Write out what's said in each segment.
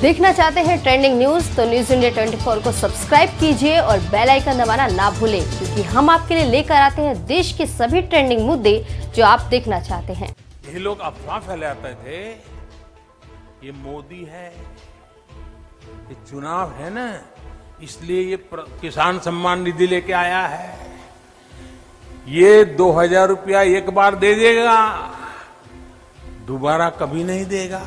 देखना चाहते हैं ट्रेंडिंग न्यूज तो न्यूज इंडिया 24 को सब्सक्राइब कीजिए और बेल आइकन दबाना ना भूलें, क्योंकि हम आपके लिए लेकर आते हैं देश के सभी ट्रेंडिंग मुद्दे जो आप देखना चाहते हैं। ये लोग अफवाह फैलाते थे, ये मोदी है, ये चुनाव है ना, इसलिए ये किसान सम्मान निधि लेके आया है, ये 2000 रुपया एक बार दे देगा, दोबारा कभी नहीं देगा।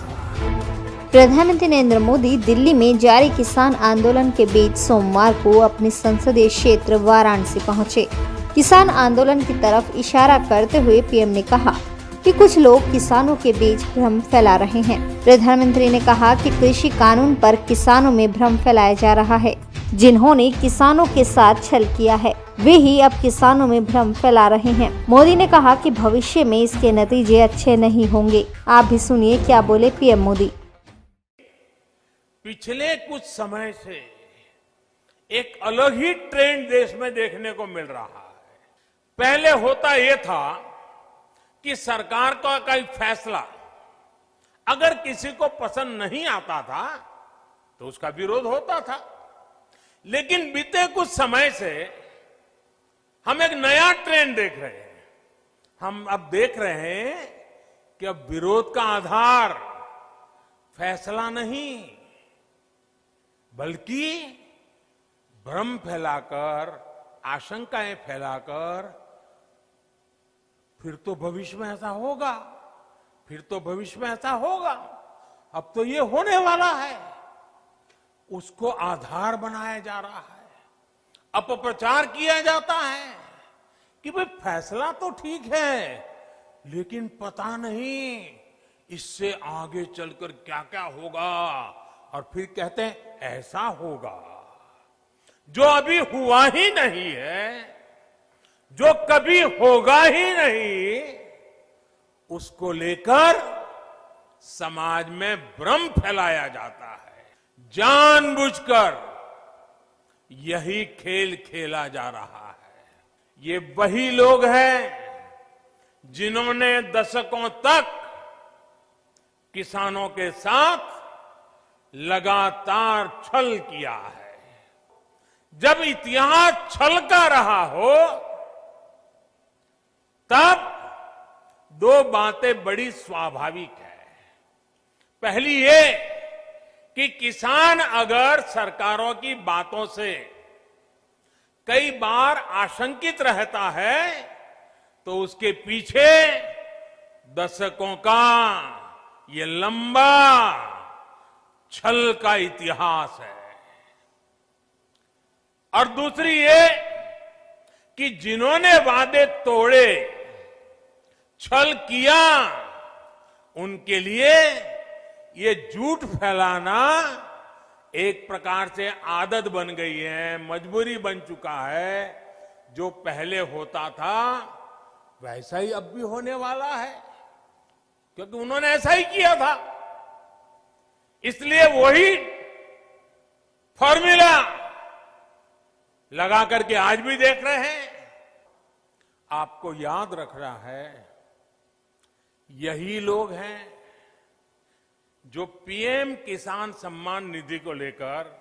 प्रधानमंत्री नरेंद्र मोदी दिल्ली में जारी किसान आंदोलन के बीच सोमवार को अपने संसदीय क्षेत्र वाराणसी पहुंचे। किसान आंदोलन की तरफ इशारा करते हुए पीएम ने कहा कि कुछ लोग किसानों के बीच भ्रम फैला रहे हैं। प्रधानमंत्री ने कहा कि कृषि कानून पर किसानों में भ्रम फैलाया जा रहा है। जिन्होंने किसानों के साथ छल किया है, वे ही अब किसानों में भ्रम फैला रहे हैं। मोदी ने कहा कि भविष्य में इसके नतीजे अच्छे नहीं होंगे। आप भी सुनिए क्या बोले पीएम मोदी। पिछले कुछ समय से एक अलग ही ट्रेंड देश में देखने को मिल रहा है। पहले होता यह था कि सरकार का कोई फैसला अगर किसी को पसंद नहीं आता था तो उसका विरोध होता था, लेकिन बीते कुछ समय से हम एक नया ट्रेंड देख रहे हैं। हम अब देख रहे हैं कि अब विरोध का आधार फैसला नहीं, बल्कि भ्रम फैलाकर, आशंकाएं फैलाकर, फिर तो भविष्य में ऐसा होगा, फिर तो भविष्य में ऐसा होगा, अब तो ये होने वाला है, उसको आधार बनाया जा रहा है। अपप्रचार किया जाता है कि भाई फैसला तो ठीक है, लेकिन पता नहीं इससे आगे चलकर क्या क्या होगा, और फिर कहते हैं ऐसा होगा। जो अभी हुआ ही नहीं है, जो कभी होगा ही नहीं, उसको लेकर समाज में भ्रम फैलाया जाता है। जानबूझकर यही खेल खेला जा रहा है। ये वही लोग हैं जिन्होंने दशकों तक किसानों के साथ लगातार छल किया है। जब इतिहास छल का रहा हो, तब दो बातें बड़ी स्वाभाविक है। पहली ये कि किसान अगर सरकारों की बातों से कई बार आशंकित रहता है तो उसके पीछे दशकों का ये लंबा छल का इतिहास है। और दूसरी ये कि जिन्होंने वादे तोड़े, छल किया, उनके लिए ये झूठ फैलाना एक प्रकार से आदत बन गई है, मजबूरी बन चुका है। जो पहले होता था वैसा ही अब भी होने वाला है, क्योंकि उन्होंने ऐसा ही किया था। इसलिए वही फॉर्मूला लगा करके आज भी देख रहे हैं। आपको याद रखना है, यही लोग हैं जो पीएम किसान सम्मान निधि को लेकर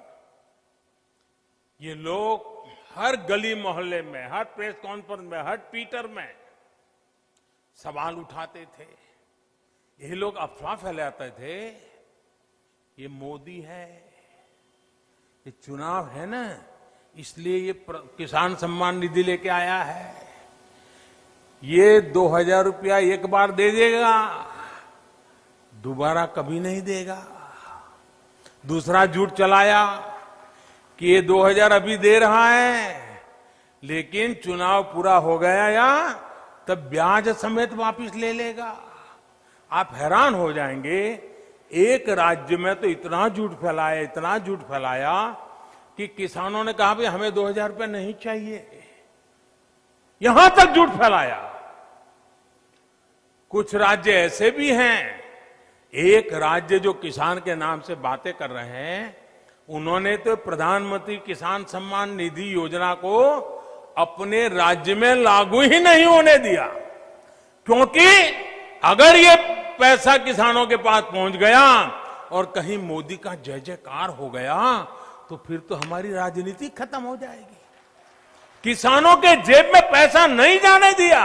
ये लोग हर गली मोहल्ले में, हर प्रेस कॉन्फ्रेंस में, हर ट्विटर में सवाल उठाते थे। यही लोग अफवाह फैलाते थे, ये मोदी है, ये चुनाव है ना, इसलिए ये किसान सम्मान निधि लेके आया है, ये 2000 रुपया एक बार दे देगा, दोबारा कभी नहीं देगा। दूसरा झूठ चलाया कि ये 2000 अभी दे रहा है, लेकिन चुनाव पूरा हो गया या तब ब्याज समेत वापस ले लेगा। आप हैरान हो जाएंगे, एक राज्य में तो इतना झूठ फैलाया, इतना झूठ फैलाया कि किसानों ने कहा भाई हमें 2000 रुपये नहीं चाहिए, यहां तक झूठ फैलाया। कुछ राज्य ऐसे भी हैं, एक राज्य जो किसान के नाम से बातें कर रहे हैं, उन्होंने तो प्रधानमंत्री किसान सम्मान निधि योजना को अपने राज्य में लागू ही नहीं होने दिया, क्योंकि अगर ये पैसा किसानों के पास पहुंच गया और कहीं मोदी का जय जयकार हो गया तो फिर तो हमारी राजनीति खत्म हो जाएगी। किसानों के जेब में पैसा नहीं जाने दिया।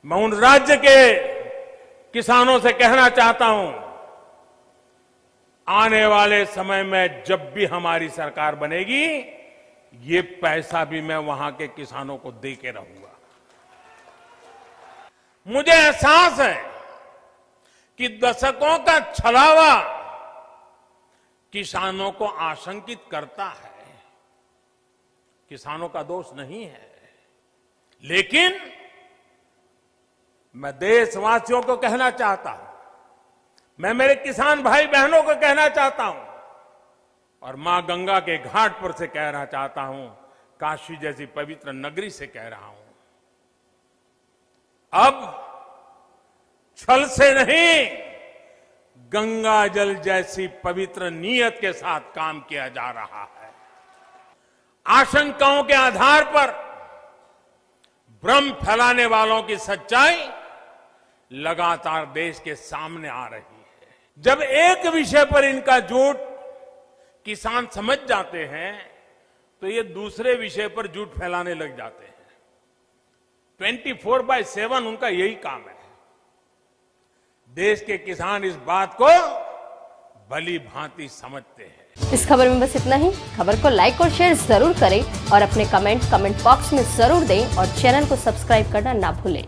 मैं उन राज्य के किसानों से कहना चाहता हूं, आने वाले समय में जब भी हमारी सरकार बनेगी, ये पैसा भी मैं वहां के किसानों को दे के रहूंगा। मुझे एहसास है कि दशकों का छलावा किसानों को आशंकित करता है। किसानों का दोष नहीं है, लेकिन मैं देशवासियों को कहना चाहता हूं, मैं मेरे किसान भाई बहनों को कहना चाहता हूं और मां गंगा के घाट पर से कहना चाहता हूं, काशी जैसी पवित्र नगरी से कह रहा हूं, अब छल से नहीं, गंगा जल जैसी पवित्र नीयत के साथ काम किया जा रहा है। आशंकाओं के आधार पर भ्रम फैलाने वालों की सच्चाई लगातार देश के सामने आ रही है। जब एक विषय पर इनका झूठ किसान समझ जाते हैं तो ये दूसरे विषय पर झूठ फैलाने लग जाते हैं। 24/7 उनका यही काम है। देश के किसान इस बात को भली भांति समझते हैं। इस खबर में बस इतना ही। खबर को लाइक और शेयर जरूर करें और अपने कमेंट बॉक्स में जरूर दें और चैनल को सब्सक्राइब करना ना भूलें।